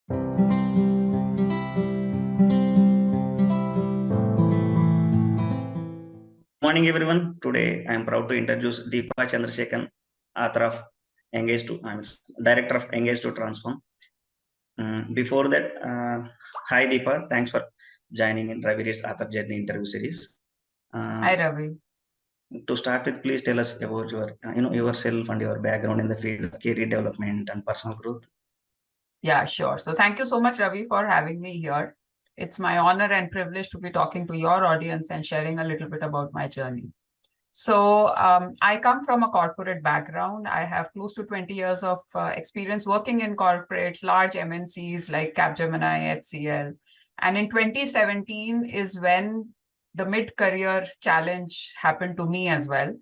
Morning, everyone. Today, I am proud to introduce Deepa Chandrasekhan, author of Engage to, director of Engage to Transform. Before that, hi Deepa, thanks for joining in Ravi's Author Journey interview series. Hi, Ravi. To start with, please tell us about your, yourself and your background in the field of career development and personal growth. Yeah, sure. So thank you so much, Ravi, for having me here. It's my honor and privilege to be talking to your audience and sharing a little bit about my journey. So I come from a corporate background. I have close to 20 years of experience working in corporates, large MNCs like Capgemini, HCL. And in 2017 is when the mid-career challenge happened to me as well.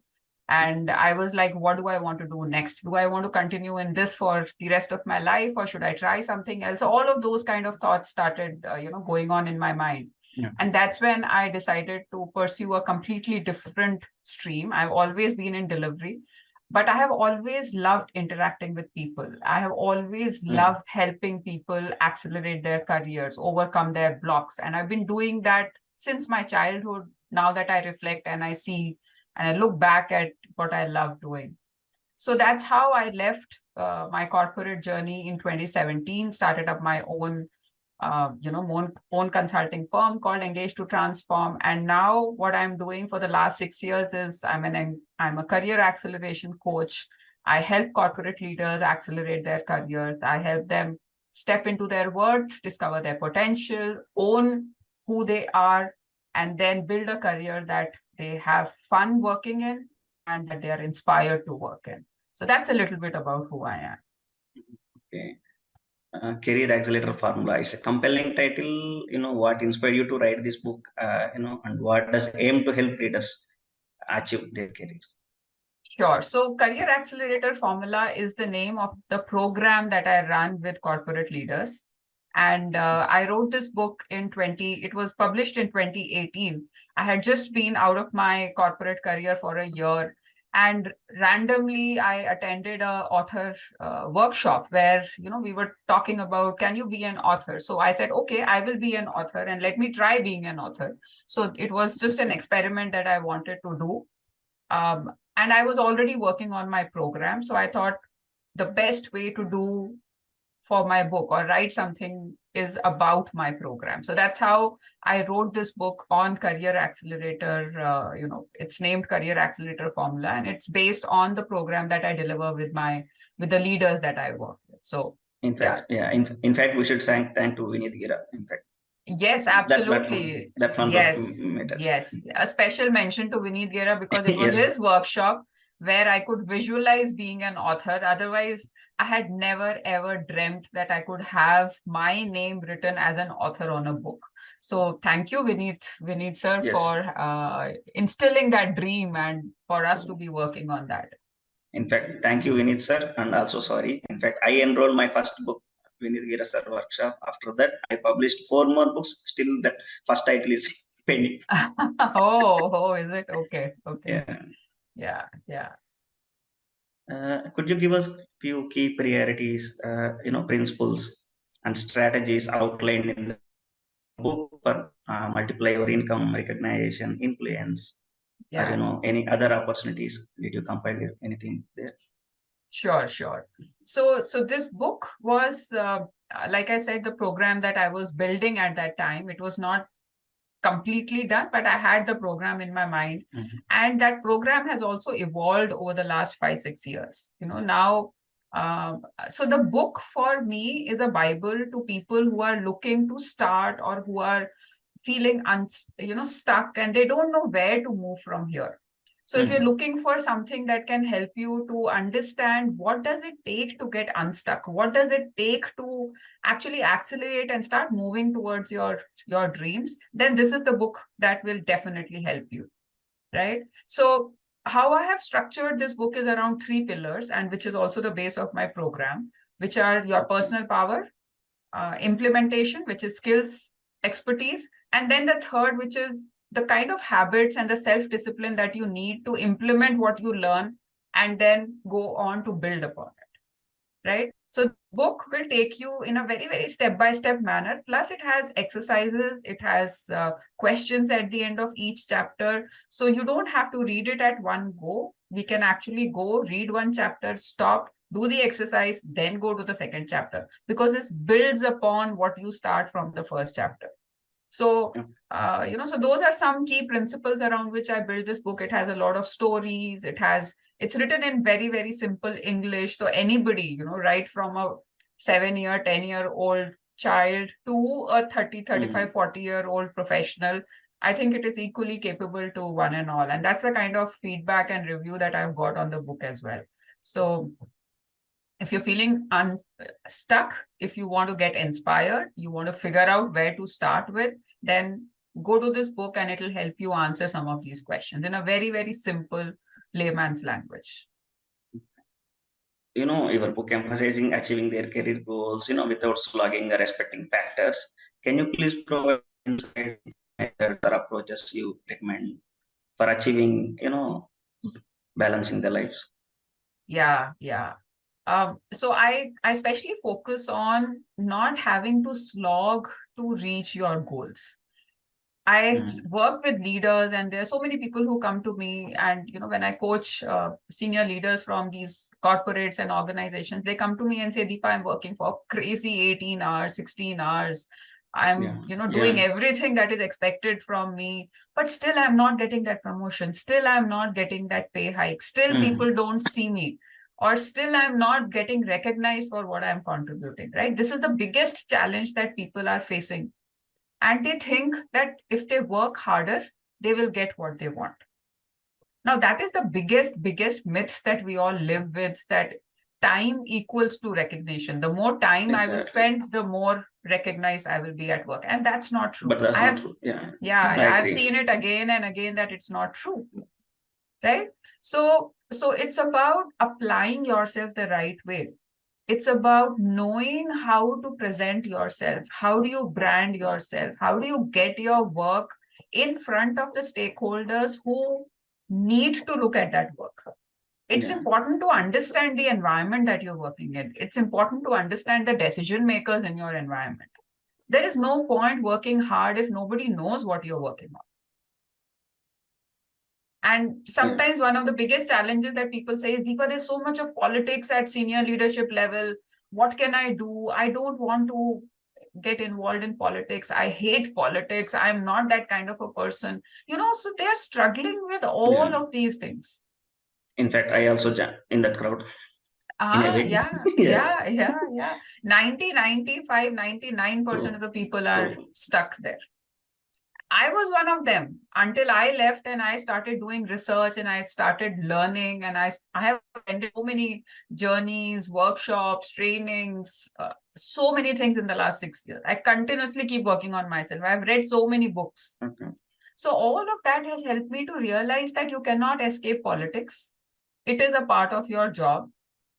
And I was like, what do I want to do next? Do I want to continue in this for the rest of my life, or should I try something else? So all of those kind of thoughts started, going on in my mind. Yeah. And that's when I decided to pursue a completely different stream. I've always been in delivery, but I have always loved interacting with people. I have always loved helping people accelerate their careers, overcome their blocks. And I've been doing that since my childhood. Now that I reflect and I see and I look back at what I love doing. So that's how I left my corporate journey in 2017, started up my own own consulting firm called Engage to Transform. And now what I'm doing for the last 6 years is I'm a career acceleration coach. I help corporate leaders accelerate their careers. I help them step into their worth, discover their potential, own who they are, and then build a career that they have fun working in and that they are inspired to work in. So that's a little bit about who I am. Okay. Career Accelerator Formula. It's a compelling title. What inspired you to write this book? And what does aim to help readers achieve their careers? Sure. So Career Accelerator Formula is the name of the program that I run with corporate leaders. And I wrote this book it was published in 2018. I had just been out of my corporate career for a year. And randomly, I attended a author workshop where, we were talking about, can you be an author? So I said, okay, I will be an author and let me try being an author. So it was just an experiment that I wanted to do. And I was already working on my program. So I thought the best way to do for my book or write something is about my program. So that's how I wrote this book on Career Accelerator. It's named Career Accelerator Formula, and it's based on the program that I deliver with the leaders that I work with. So In fact, in fact, we should thank to Vineet Gira. In fact, yes, absolutely. That platform Yes, matters. yes. A special mention to Vineet Gera because it was Yes. his workshop where I could visualize being an author. Otherwise, I had never ever dreamt that I could have my name written as an author on a book. So thank you, Vineet sir, Yes. for instilling that dream and for us to be working on that. In fact, thank you, Vineet sir, and also sorry. In fact, I enrolled my first book, Vineet Gira sir workshop. After that, I published 4 more books. Still, that first title is pending. Oh, is it? Okay, okay. Yeah. Could you give us few key priorities, principles and strategies outlined in the book for multiply your income, recognition, influence, Yeah. or any other opportunities? Did you compile anything there? Sure. So this book was, like I said, the program that I was building at that time. It was not completely done, but I had the program in my mind. And that program has also evolved over the last 5-6 years. Now, so the book for me is a Bible to people who are looking to start or who are feeling stuck and they don't know where to move from here. So if you're looking for something that can help you to understand what does it take to get unstuck, what does it take to actually accelerate and start moving towards your dreams, then this is the book that will definitely help you, right? So how I have structured this book is around 3 pillars, and which is also the base of my program, which are your personal power, implementation, which is skills, expertise, and then the third, which is the kind of habits and the self-discipline that you need to implement what you learn and then go on to build upon it, right? So book will take you in a very, very step-by-step manner. Plus it has exercises, it has questions at the end of each chapter. So you don't have to read it at one go. We can actually go read one chapter, stop, do the exercise, then go to the second chapter, because this builds upon what you start from the first chapter. So, so those are some key principles around which I built this book. It has a lot of stories. It's written in very, very simple English. So anybody, right from a 7-year, 10-year-old child to a 30, 35, 40-year-old professional, I think it is equally capable to one and all. And that's the kind of feedback and review that I've got on the book as well. So if you're feeling unstuck, if you want to get inspired, you want to figure out where to start with, then go to this book and it'll help you answer some of these questions in a very, very simple layman's language. Your book emphasizing achieving their career goals, without slogging or respecting factors. Can you please provide insight methods or approaches you recommend for achieving, balancing the lives? Yeah. So I especially focus on not having to slog to reach your goals. I work with leaders, and there are so many people who come to me, and when I coach senior leaders from these corporates and organizations, they come to me and say, Deepa, I'm working for crazy 18 hours, 16 hours. I'm doing everything that is expected from me, but still I'm not getting that promotion. Still I'm not getting that pay hike. Still people don't see me, or still I'm not getting recognized for what I'm contributing, right? This is the biggest challenge that people are facing. And they think that if they work harder, they will get what they want. Now, that is the biggest myth that we all live with, that time equals to recognition. The more time I will spend, the more recognized I will be at work. And that's not true. But that's not true. I've seen it again and again that it's not true. Right? So it's about applying yourself the right way. It's about knowing how to present yourself. How do you brand yourself? How do you get your work in front of the stakeholders who need to look at that work? It's important to understand the environment that you're working in. It's important to understand the decision makers in your environment. There is no point working hard if nobody knows what you're working on. And sometimes one of the biggest challenges that people say is, Deepa, there's so much of politics at senior leadership level. What can I do? I don't want to get involved in politics. I hate politics. I'm not that kind of a person. So they're struggling with all of these things. In fact, I also in that crowd. In a way. Yeah. 90, 95, 99% of the people are stuck there. I was one of them until I left and I started doing research and I started learning, and I have attended so many journeys, workshops, trainings, so many things in the last 6 years. I continuously keep working on myself. I've read so many books. So all of that has helped me to realize that you cannot escape politics. It is a part of your job,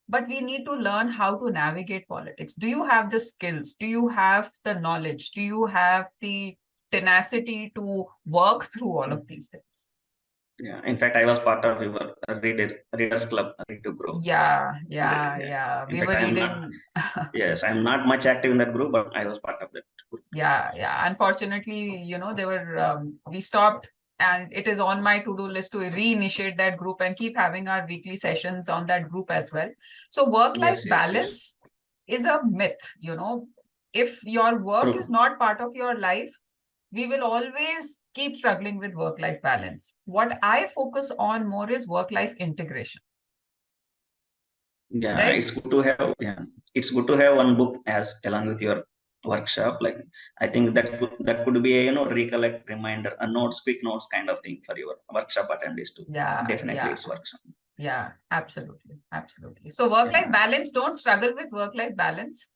but we need to learn how to navigate politics. Do you have the skills? Do you have the knowledge? Do you have the tenacity to work through all of these things? Yeah, in fact, I was part of your readers club, Read to Grow. Yeah. We were reading. Yes, I'm not much active in that group, but I was part of that group. Yeah. Unfortunately, they were. We stopped, and it is on my to-do list to reinitiate that group and keep having our weekly sessions on that group as well. So work-life balance is a myth. If your work is not part of your life, we will always keep struggling with work-life balance. What I focus on more is work-life integration. Yeah, right? It's good to have. Yeah, it's good to have one book as along with your workshop. Like, I think that could be a recollect, reminder, a notes, quick notes kind of thing for your workshop attendees too. Definitely, it's workshop. Yeah, absolutely. So work-life balance. Don't struggle with work-life balance.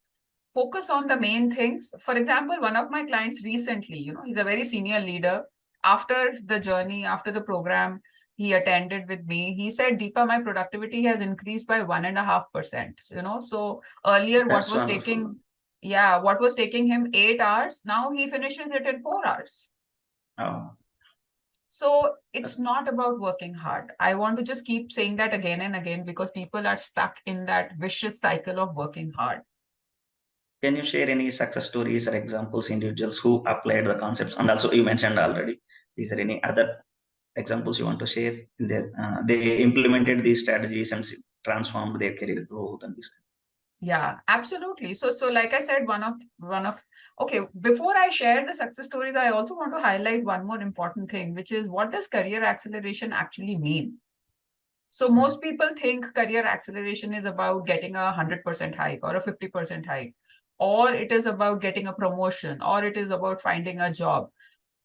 Focus on the main things. For example, one of my clients recently, he's a very senior leader. After the journey, after the program he attended with me, he said, Deepa, my productivity has increased by 1.5%. So earlier what was taking him 8 hours, now he finishes it in 4 hours. Oh. So it's not about working hard. I want to just keep saying that again and again because people are stuck in that vicious cycle of working hard. Can you share any success stories or examples, individuals who applied the concepts? And also, you mentioned already, is there any other examples you want to share? They implemented these strategies and transformed their career growth and this. Yeah, absolutely. So like I said, okay, before I share the success stories, I also want to highlight one more important thing, which is what does career acceleration actually mean? So most people think career acceleration is about getting a 100% hike or a 50% hike, or it is about getting a promotion, or it is about finding a job.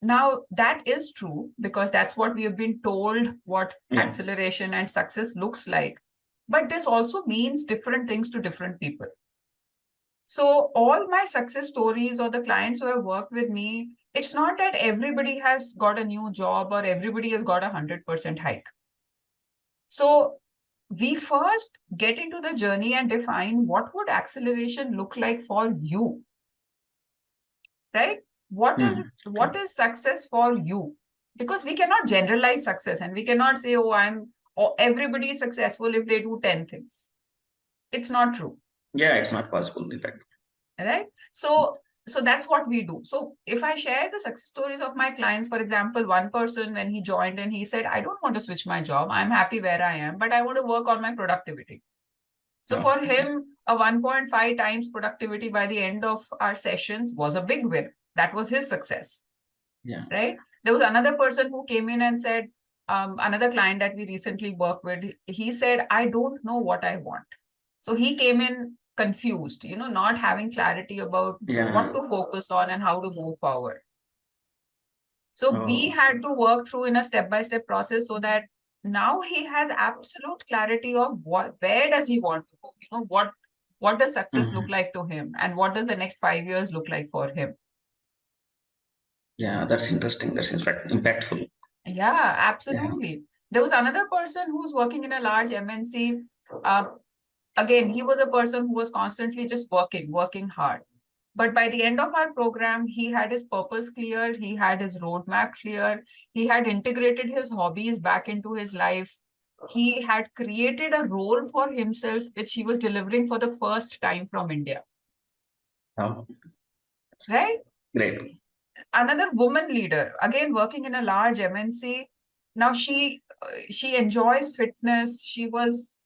Now, that is true because that's what we have been told what acceleration and success looks like. But this also means different things to different people. So all my success stories or the clients who have worked with me, it's not that everybody has got a new job or everybody has got a 100% hike. So we first get into the journey and define what would acceleration look like for you, right? What is success for you? Because we cannot generalize success and we cannot say, oh, everybody is successful if they do 10 things. It's not true. Yeah, it's not possible, in fact. Right? So that's what we do. So if I share the success stories of my clients, for example, one person when he joined and he said, I don't want to switch my job. I'm happy where I am, but I want to work on my productivity. So for him, a 1.5 times productivity by the end of our sessions was a big win. That was his success. Yeah. Right? There was another person who came in and said, another client that we recently worked with, he said, I don't know what I want. So he came in confused, not having clarity about what to focus on and how to move forward. So we had to work through in a step-by-step process so that now he has absolute clarity of where does he want to go, what does success look like to him and what does the next 5 years look like for him. Yeah, that's interesting. That's in fact impactful. Yeah, absolutely. Yeah. There was another person who's working in a large MNC. Again, he was a person who was constantly just working hard. But by the end of our program, he had his purpose clear, he had his roadmap clear, he had integrated his hobbies back into his life. He had created a role for himself, which he was delivering for the first time from India. Oh. Right? Great. Another woman leader, again working in a large MNC. Now she enjoys fitness. She was,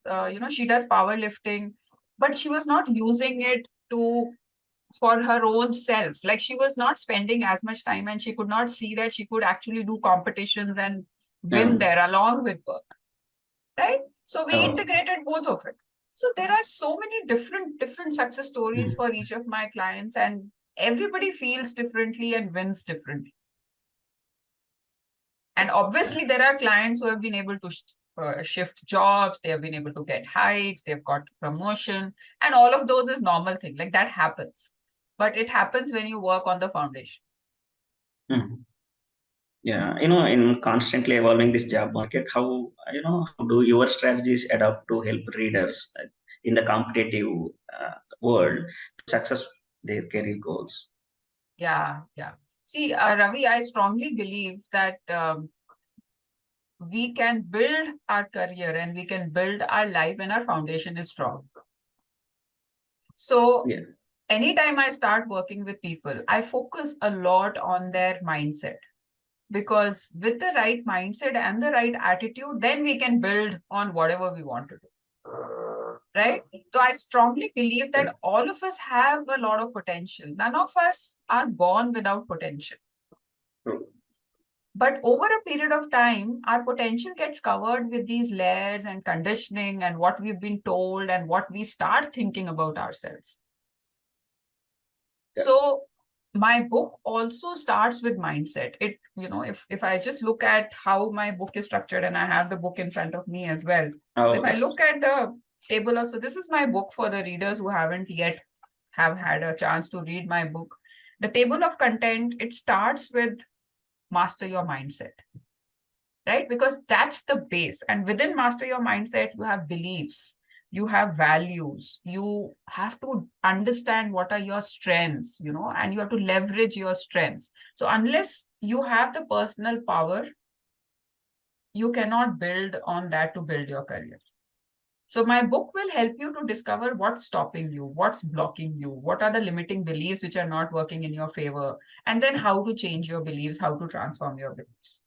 she does powerlifting, but she was not using it for her own self. Like she was not spending as much time and she could not see that she could actually do competitions and win there along with work. Right? So we integrated both of it. So there are so many different success stories for each of my clients, and everybody feels differently and wins differently. And obviously, there are clients who have been able to shift jobs, they have been able to get hikes, they've got promotion, and all of those is normal thing. Like that happens. But it happens when you work on the foundation. Yeah, in constantly evolving this job market, how do your strategies adapt to help readers in the competitive world to success their career goals? Yeah. See, Ravi, I strongly believe that we can build our career and we can build our life when our foundation is strong. So anytime I start working with people, I focus a lot on their mindset. Because with the right mindset and the right attitude, then we can build on whatever we want to do. Right? So I strongly believe that all of us have a lot of potential. None of us are born without potential. But over a period of time, our potential gets covered with these layers and conditioning and what we've been told and what we start thinking about ourselves. So my book also starts with mindset. If I just look at how my book is structured, and I have the book in front of me as well. So if I look at the table, so this is my book for the readers who haven't yet have had a chance to read my book. The table of content, it starts with master your mindset, right? Because that's the base. And within master your mindset, you have beliefs, you have values, you have to understand what are your strengths, and you have to leverage your strengths. So unless you have the personal power, you cannot build on that to build your career. So my book will help you to discover what's stopping you, what's blocking you, what are the limiting beliefs which are not working in your favor, and then how to change your beliefs, how to transform your beliefs.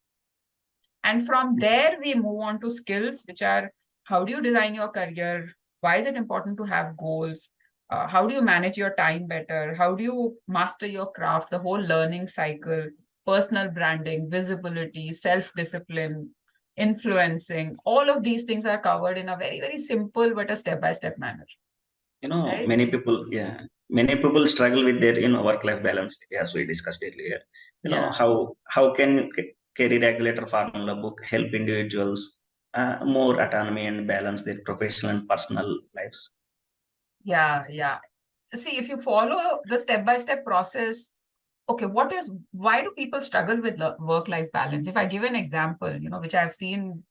And from there, we move on to skills, which are how do you design your career? Why is it important to have goals? How do you manage your time better? How do you master your craft? The whole learning cycle, personal branding, visibility, self discipline, influencing. All of these things are covered in a very, very simple but a step by step manner. Right? Many people, many people struggle with their, work-life balance, as we discussed earlier. Yeah. How can Career Accelerator formula book help individuals more autonomy and balance their professional and personal lives? Yeah. Yeah. See, if you follow the step by step process, okay, why do people struggle with work life balance? If I give an example, which I've seen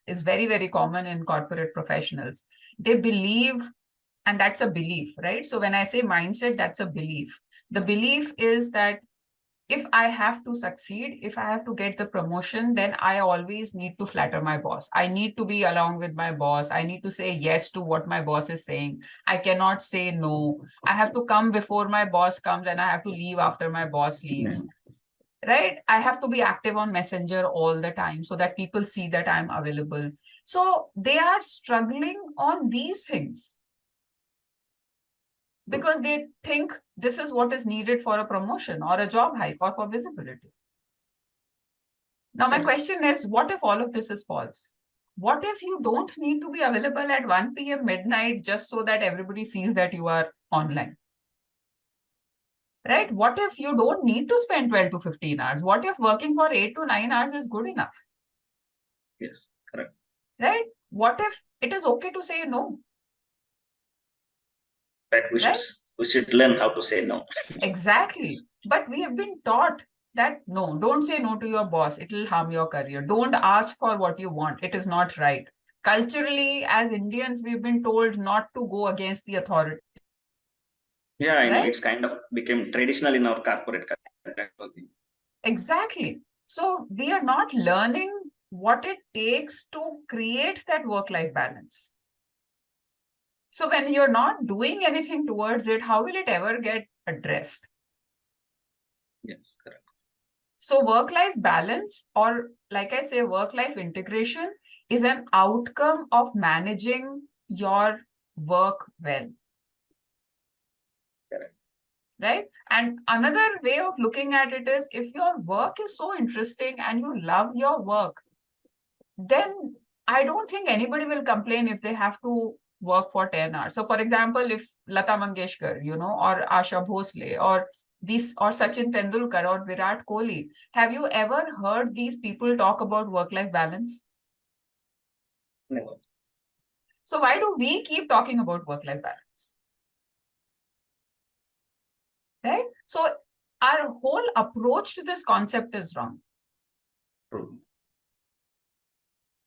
is very, very common in corporate professionals, they believe, and that's a belief, right? So when I say mindset, that's a belief. The belief is that if I have to succeed, if I have to get the promotion, then I always need to flatter my boss. I need to be along with my boss. I need to say yes to what my boss is saying. I cannot say no. I have to come before my boss comes and I have to leave after my boss Yeah. leaves. Right? I have to be active on Messenger all the time so that people see that I'm available. So they are struggling on these things because they think this is what is needed for a promotion or a job hike or for visibility. Now, my question is, what if all of this is false? What if you don't need to be available at 1 p.m. midnight just so that everybody sees that you are online? Right? What if you don't need to spend 12 to 15 hours? What if working for 8 to 9 hours is good enough? Yes, correct. Right? What if it is okay to say no? Right. We should learn how to say no. Exactly. But we have been taught that no, don't say no to your boss. It will harm your career. Don't ask for what you want. It is not right. Culturally, as Indians, we've been told not to go against the authority. Yeah, I know. Right? It's kind of became traditional in our corporate culture. Exactly. So we are not learning what it takes to create that work-life balance. So when you're not doing anything towards it, how will it ever get addressed? Yes, correct. So work-life balance, or like I say, work-life integration is an outcome of managing your work well. Correct. Right? And another way of looking at it is if your work is so interesting and you love your work, then I don't think anybody will complain if they have to work for 10 hours. So for example, if Lata Mangeshkar, or Asha Bhosle or Sachin Tendulkar or Virat Kohli, have you ever heard these people talk about work-life balance? Never. So why do we keep talking about work-life balance? Right? So our whole approach to this concept is wrong. True.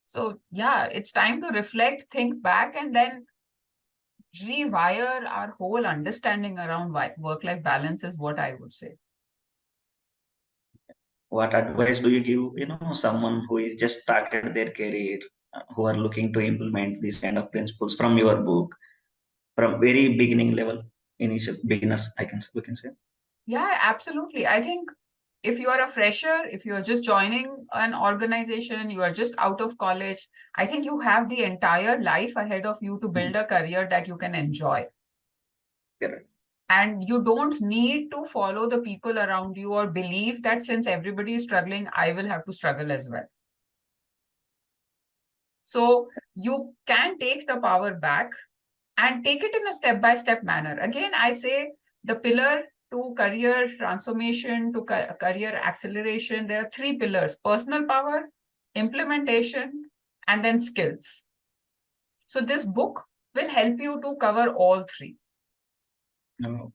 So yeah, it's time to reflect, think back, and then rewire our whole understanding around work-life balance is what I would say. What advice do you give, someone who is just started their career, who are looking to implement these kind of principles from your book, from very beginning level, initial beginners, we can say. Yeah, absolutely. I think if you are a fresher, if you are just joining an organization, you are just out of college, I think you have the entire life ahead of you to build a career that you can enjoy. Correct. And you don't need to follow the people around you or believe that since everybody is struggling, I will have to struggle as well. So you can take the power back and take it in a step-by-step manner. Again, I say the pillar to career transformation, to career acceleration, there are three pillars: personal power, implementation, and then skills. So this book will help you to cover all three. No.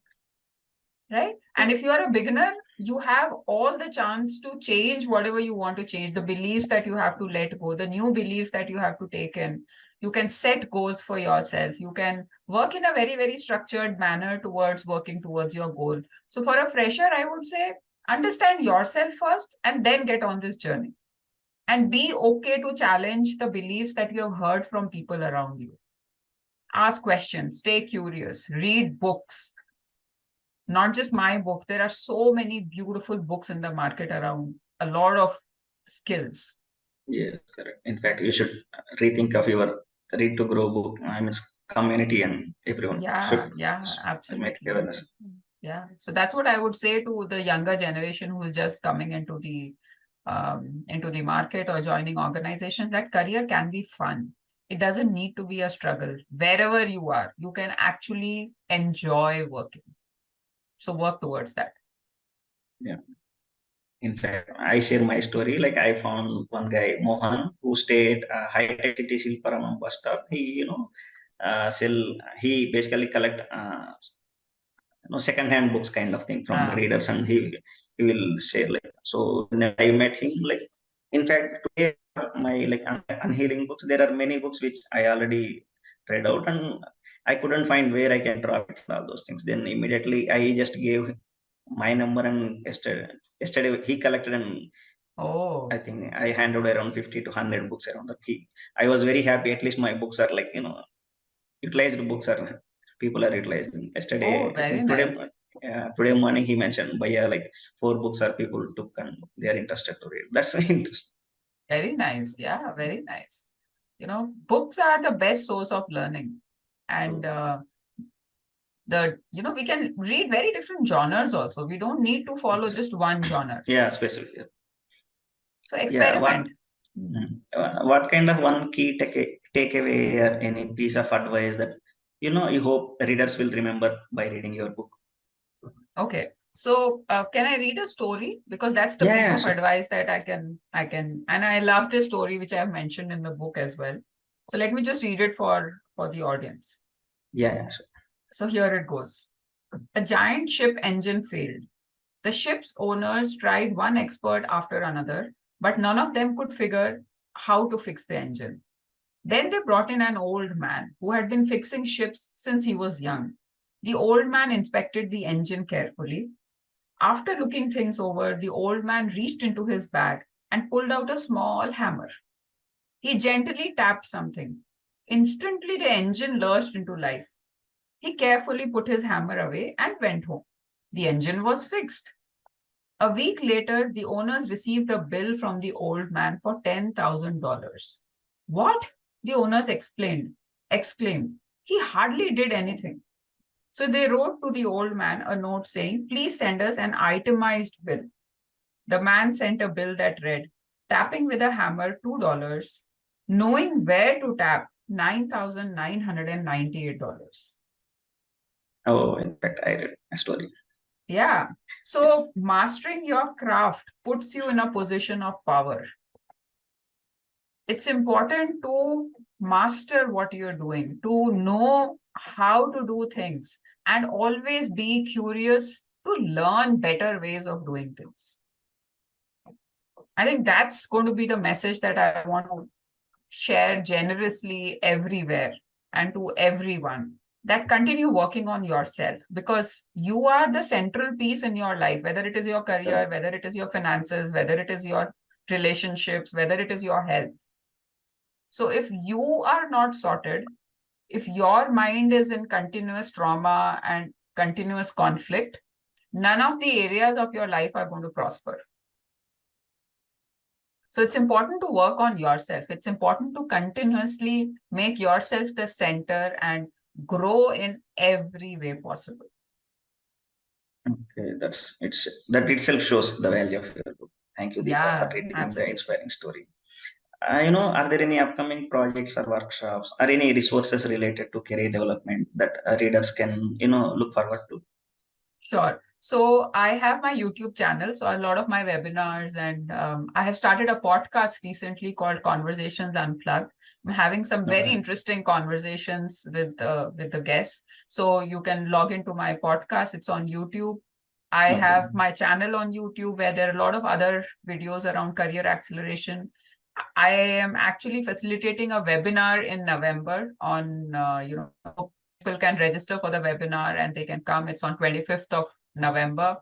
Right? And if you are a beginner, you have all the chance to change whatever you want to change, the beliefs that you have to let go, the new beliefs that you have to take in. You can set goals for yourself. You can work in a very, very structured manner towards working towards your goal. So for a fresher, I would say understand yourself first and then get on this journey. And be okay to challenge the beliefs that you have heard from people around you. Ask questions, stay curious, read books. Not just my book, there are so many beautiful books in the market around a lot of skills. Yes, correct. In fact, you should rethink of your Read to Grow book. I mean, community and everyone should Yeah, make absolutely. awareness. Yeah. So that's what I would say to the younger generation who is just coming into the market or joining organizations, that career can be fun. It doesn't need to be a struggle. Wherever you are, you can actually enjoy working. So work towards that. Yeah. In fact, I share my story. Like I found one guy, Mohan, who stayed high tech city Silparamam bus stop. He basically collect second hand books kind of thing from Ah, readers, and he will share like. So when I met him, like in fact today my like unhealing books, there are many books which I already read out, and I couldn't find where I can drop it, all those things. Then immediately I just gave my number, and yesterday he collected, and oh, I think I handed around 50 to 100 books around that. I was very happy. At least my books are like, utilized books are people are utilizing. Yesterday, oh, I very think today, nice. today morning he mentioned, but yeah, like four books are people took and they are interested to read. That's interesting. Very nice. Yeah, very nice. Books are the best source of learning. And we can read very different genres also. We don't need to follow just one genre. Yeah, specific. So Yeah, experiment. what kind of one key takeaway or any piece of advice that you hope readers will remember by reading your book? Okay. So can I read a story? Because that's the Yeah, piece yeah, of sure. advice that and I love this story, which I have mentioned in the book as well. So let me just read it for the audience. Yeah, yeah, sure. So here it goes. A giant ship engine failed. The ship's owners tried one expert after another, but none of them could figure how to fix the engine. Then they brought in an old man who had been fixing ships since he was young. The old man inspected the engine carefully. After looking things over, the old man reached into his bag and pulled out a small hammer. He gently tapped something. Instantly, the engine lurched into life. He carefully put his hammer away and went home. The engine was fixed. A week later, the owners received a bill from the old man for $10,000. What? The owners exclaimed. He hardly did anything. So they wrote to the old man a note saying, please send us an itemized bill. The man sent a bill that read, tapping with a hammer $2, knowing where to tap $9,998. Oh, in fact, I read a story. Yeah. Yes. So mastering your craft puts you in a position of power. It's important to master what you're doing, to know how to do things, and always be curious to learn better ways of doing things. I think that's going to be the message that I want to share generously everywhere and to everyone, that continue working on yourself, because you are the central piece in your life, whether it is your career, whether it is your finances, whether it is your relationships, whether it is your health. So if you are not sorted, if your mind is in continuous trauma and continuous conflict, none of the areas of your life are going to prosper. So it's important to work on yourself. It's important to continuously make yourself the center and grow in every way possible. Okay, that itself shows the value of your book. Thank you, Deepa, for Yeah, reading the absolutely. inspiring story. Are there any upcoming projects or workshops or any resources related to career development that readers can, look forward to? Sure. So I have my YouTube channel. So a lot of my webinars, and I have started a podcast recently called Conversations Unplugged. I'm having some very Okay. interesting conversations with the guests. So you can log into my podcast. It's on YouTube. I Okay. have my channel on YouTube where there are a lot of other videos around career acceleration. I am actually facilitating a webinar in November on, people can register for the webinar and they can come. It's on 25th of November.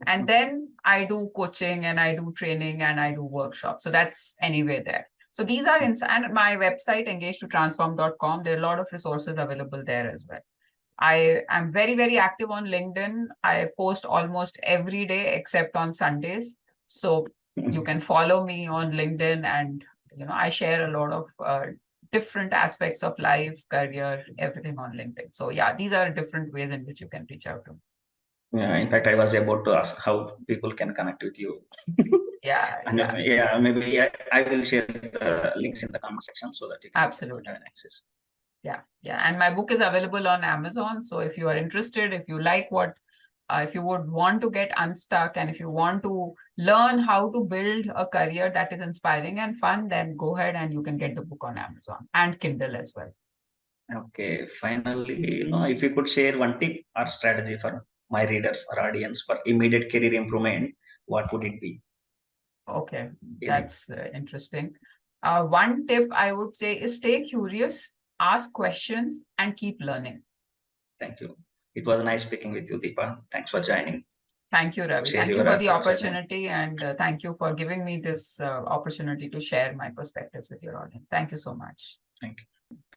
And then I do coaching and I do training and I do workshops. So that's anyway there. So these are and my website, engage2transform.com. There are a lot of resources available there as well. I am very, very active on LinkedIn. I post almost every day except on Sundays. So you can follow me on LinkedIn, and I share a lot of different aspects of life, career, everything on LinkedIn. So yeah, these are different ways in which you can reach out to me. Yeah, in fact, I was about to ask how people can connect with you. Yeah, And yeah. maybe I will share the links in the comment section so that you can Absolutely have an access. Yeah. And my book is available on Amazon. So if you are interested, if you like if you would want to get unstuck, and if you want to learn how to build a career that is inspiring and fun, then go ahead and you can get the book on Amazon and Kindle as well. Okay, finally, if you could share one tip or strategy for my readers or audience for immediate career improvement, what would it be? Okay, that's interesting. One tip I would say is stay curious, ask questions, and keep learning. Thank you. It was nice speaking with you, Deepa. Thanks for joining. Thank you, Ravi. Share Thank you your for the thoughts. opportunity, and thank you for giving me this opportunity to share my perspectives with your audience. Thank you so much. Thank you.